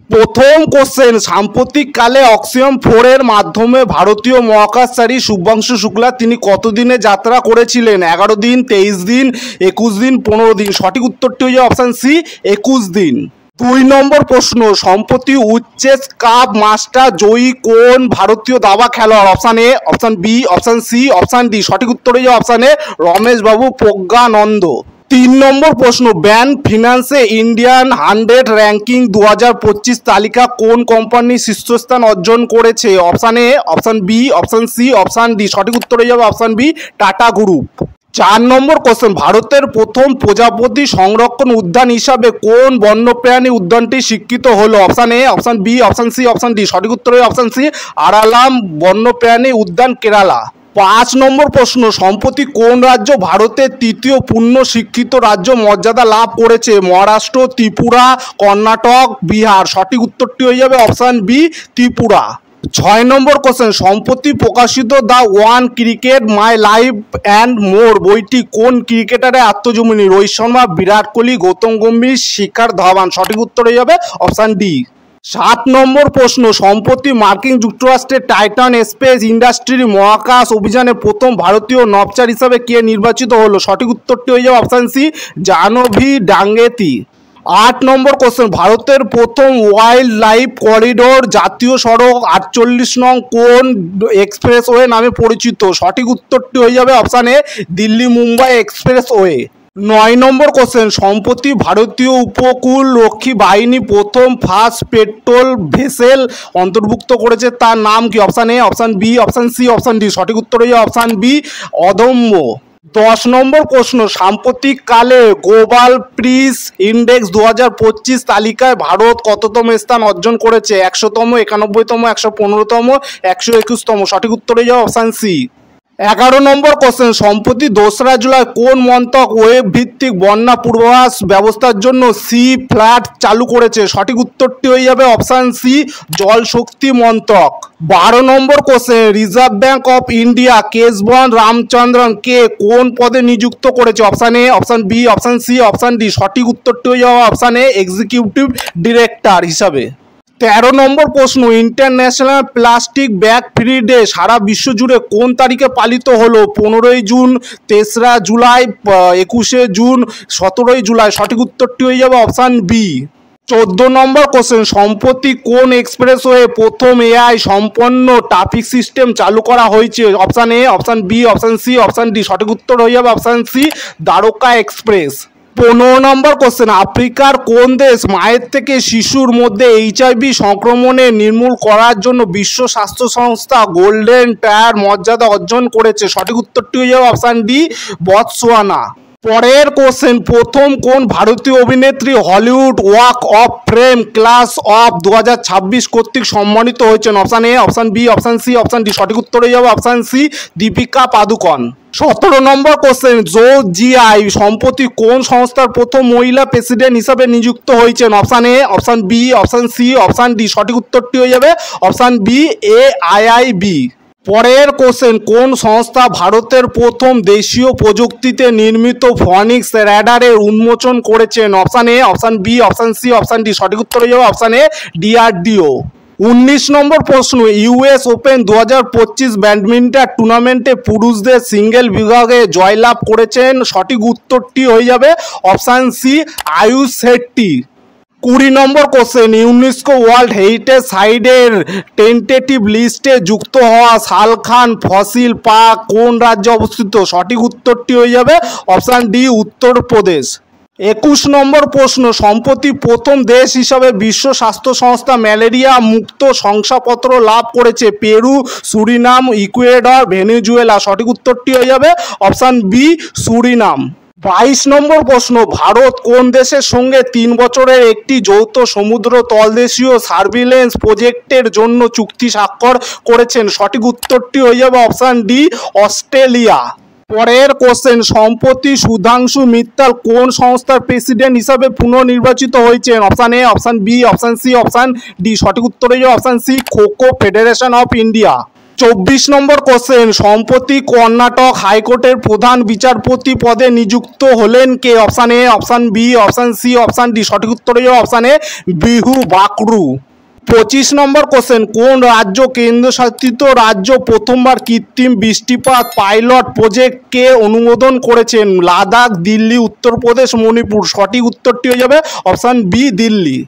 প্রথম কোশ্চেন, সাম্প্রতিককালে অক্সিয়ম 4 এর মাধ্যমে ভারতীয় মহাকাশচারী শুভ্রাংশু শুক্লা তিনি কতদিনে যাত্রা করেছিলেন? 11 দিন, 23 দিন, 21 দিন, 15 দিন। সঠিক উত্তরটি হয়ে যাবে অপশান সি, 21 দিন। 2 নম্বর প্রশ্ন, সম্প্রতি উইচেস কাপ মাস্টার জয়ী কোন ভারতীয় দাবা খেলোয়াড়? Option A, option B, option C, option D. সঠিক উত্তর হয়ে যাবে অপশান এ, রমেশ বাবু প্রজ্ঞানন্দ। 3 নম্বর প্রশ্ন, ব্যান ফিনান্সে ইন্ডিয়ান 100 র্যাঙ্কিং 2025 তালিকা কোন কোম্পানি শীর্ষস্থান অর্জন করেছে? Option A, option B, option C, option D. সঠিক উত্তর হয়ে যাবে অপশান বি, টাটা গ্রুপ। 4 নম্বর কোশ্চেন, ভারতের প্রথম প্রজাপতি সংরক্ষণ উদ্যান হিসাবে কোন বন্যপ্রাণী উদ্যানটি স্বীকৃত হলো? Option A, option B, option C, option D. সঠিক উত্তর হয়ে অপশান সি, আরালাম বন্যপ্রাণী উদ্যান, কেরালা। 5 নম্বর প্রশ্ন, সম্প্রতি কোন রাজ্য ভারতের তৃতীয় পূর্ণ শিক্ষিত রাজ্য মর্যাদা লাভ করেছে? মহারাষ্ট্র, ত্রিপুরা, কর্ণাটক, বিহার। সঠিক উত্তরটি হয়ে যাবে অপশান বি, ত্রিপুরা। 6 নম্বর কোশ্চেন, সম্প্রতি প্রকাশিত the one cricket my life and more বইটি কোন ক্রিকেটারের আত্মজীবনী? রোহিত শর্মা, বিরাট কোহলি, গৌতম গম্ভীর, শিখর ধাওয়ান। সঠিক উত্তর হয়ে যাবে অপশান ডি। 7 নম্বর প্রশ্ন, সম্প্রতি মার্কিন যুক্তরাষ্ট্রের টাইটান স্পেস ইন্ডাস্ট্রির মহাকাশ অভিযানে প্রথম ভারতীয় নভোচার হিসাবে কে নির্বাচিত হলো? সঠিক উত্তরটি হয়ে যাবে অপশান সি, জাহ্নবী ডাঙ্গেতি। 8 নম্বর কোশ্চেন, ভারতের প্রথম ওয়াইল্ড লাইফ করিডোর জাতীয় সড়ক 48 নং কোন এক্সপ্রেসওয়ে নামে পরিচিত? সঠিক উত্তরটি হয়ে যাবে option A, Delhi Mumbai expressway. 9 number question, সম্প্রতি ভারতীয় উপকূল রক্ষী বাহিনী প্রথম ফার্স্ট পেট্রোল ভেসেল অন্তর্ভুক্ত করেছে, তার নাম কি? Option A, option B, option C, option D. সঠিক উত্তর হয়ে যাবে অপশান বি, অদম্য। 10 নম্বর প্রশ্ন, সাম্প্রতিককালে গ্লোবাল পিস ইন্ডেক্স 2025 তালিকায় ভারত কততম স্থান অর্জন করেছে? 100তম, 91তম, 115তম, 121তম। সঠিক উত্তর হয়ে যাবে অপশান সি। 11 নম্বর কোশ্চেন, সম্প্রতি 2রা জুলাই কোন মন্ত্রক ওয়েব ভিত্তিক বন্যা পূর্বাভাস ব্যবস্থার জন্য সি ফ্ল্যাট চালু করেছে? সঠিক উত্তরটি হয়ে যাবে অপশান সি, জল শক্তি মন্ত্রক। 12 number question, reserve bank of India Keshavan Ramachandran কে কোন পদে নিযুক্ত করেছে? Option A, option B, option C, option D. সঠিক উত্তরটি হয়ে যাবে অপশান এ, এক্সিকিউটিভ ডিরেক্টর হিসাবে। 13 নম্বর প্রশ্ন, international plastic bag free day সারা বিশ্ব জুড়ে কোন তারিখে পালিত হলো? 15ই জুন, 3রা জুলাই, 21শে জুন, 17ই জুলাই। সঠিক উত্তরটি হয়ে যাবে অপশান বি। 14 নম্বর কোশ্চেন, সম্প্রতি কোন এক্সপ্রেসওয়ে প্রথম এআই সম্পন্ন ট্রাফিক সিস্টেম চালু করা হয়েছে? Option A, option B, option C, option D. সঠিক উত্তর হয়ে যাবে অপশান সি, দ্বারকা এক্সপ্রেস। 15 নম্বর কোশ্চেন, আফ্রিকার কোন দেশ মায়ের থেকে শিশুর মধ্যে এইচআইভি সংক্রমণে নির্মূল করার জন্য বিশ্ব স্বাস্থ্য সংস্থা গোল্ডেন টায়ার মর্যাদা অর্জন করেছে? সঠিক উত্তরটি হয়ে যাবে অপশান ডি, বতসোয়ানা। পরের কোশ্চেন, প্রথম কোন ভারতীয় অভিনেত্রী Hollywood walk of fame class of 2026 কর্তৃক সম্মানিত হয়েছেন? Option A, option B, option C, option D. সঠিক উত্তর হয়ে যাবে অপশান সি, দীপিকা পাদুকন। 17 নম্বর কোশ্চেন, জো জিআই সম্প্রতি কোন সংস্থার প্রথম মহিলা প্রেসিডেন্ট হিসাবে নিযুক্ত হয়েছেন? Option A, option B, option C, option D. সঠিক উত্তরটি হয়ে যাবে অপশান বি, AIIB। পরের কোশ্চেন, কোন সংস্থা ভারতের প্রথম দেশীয় প্রযুক্তিতে নির্মিত ফনিক্স র্যাডারের উন্মোচন করেছেন? Option A, option B, option C, option D. সঠিক উত্তর হয়ে যাবে অপশান এ, DRDO। 19 নম্বর প্রশ্ন, US ওপেন 2025 ব্যাডমিন্টন টুর্নামেন্টে পুরুষদের সিঙ্গেল বিভাগে জয়লাভ করেছেন? সঠিক উত্তরটি হয়ে যাবে অপশান সি, আয়ুষ শেট্টি। 20 নম্বর কোশ্চেন, ইউনেস্কো ওয়ার্ল্ড হেরিটেজ সাইটের টেন্টেটিভ লিস্টে যুক্ত হওয়া শালখান ফসিল পার্ক কোন রাজ্যে অবস্থিত? সঠিক উত্তরটি হয়ে যাবে অপশান ডি, উত্তরপ্রদেশ। 21 নম্বর প্রশ্ন, সম্প্রতি প্রথম দেশ হিসাবে বিশ্ব স্বাস্থ্য সংস্থা ম্যালেরিয়া মুক্ত শংসাপত্র লাভ করেছে? Peru, Surinam, Ecuador, Venezuela. সঠিক উত্তরটি হয়ে যাবে অপশান বি, সুরিনাম। 22 নম্বর প্রশ্ন, ভারত কোন দেশের সঙ্গে 3 বছরের একটি যৌথ সমুদ্র তলদেশীয় সার্ভিলেন্স প্রজেক্টের জন্য চুক্তি স্বাক্ষর করেছেন? সঠিক উত্তরটি হয়ে যাবে অপশান ডি, অস্ট্রেলিয়া। পরের কোশ্চেন, সম্প্রতি সুধাংশু মিত্তাল কোন সংস্থার প্রেসিডেন্ট হিসাবে পুনর্নির্বাচিত হয়েছেন? Option A, option B, option C, option D. সঠিক উত্তর হয়ে যাবে option C, Kho Kho federation of India. 24 নম্বর কোশ্চেন, সম্প্রতি কর্ণাটক হাইকোর্টের প্রধান বিচারপতি পদে নিযুক্ত হলেন কে? Option A, option B, option C, option D. সঠিক উত্তর হলো অপশান এ, বিহু বাকরু। 25 নম্বর কোশ্চেন, কোন রাজ্য কেন্দ্রশাসিত রাজ্য প্রথমবার কৃত্রিম বৃষ্টিপাত পাইলট প্রজেক্টকে অনুমোদন করেছেন? লাদাখ, দিল্লি, উত্তরপ্রদেশ, মণিপুর। সঠিক উত্তরটি হয়ে যাবে অপশান বি, দিল্লি।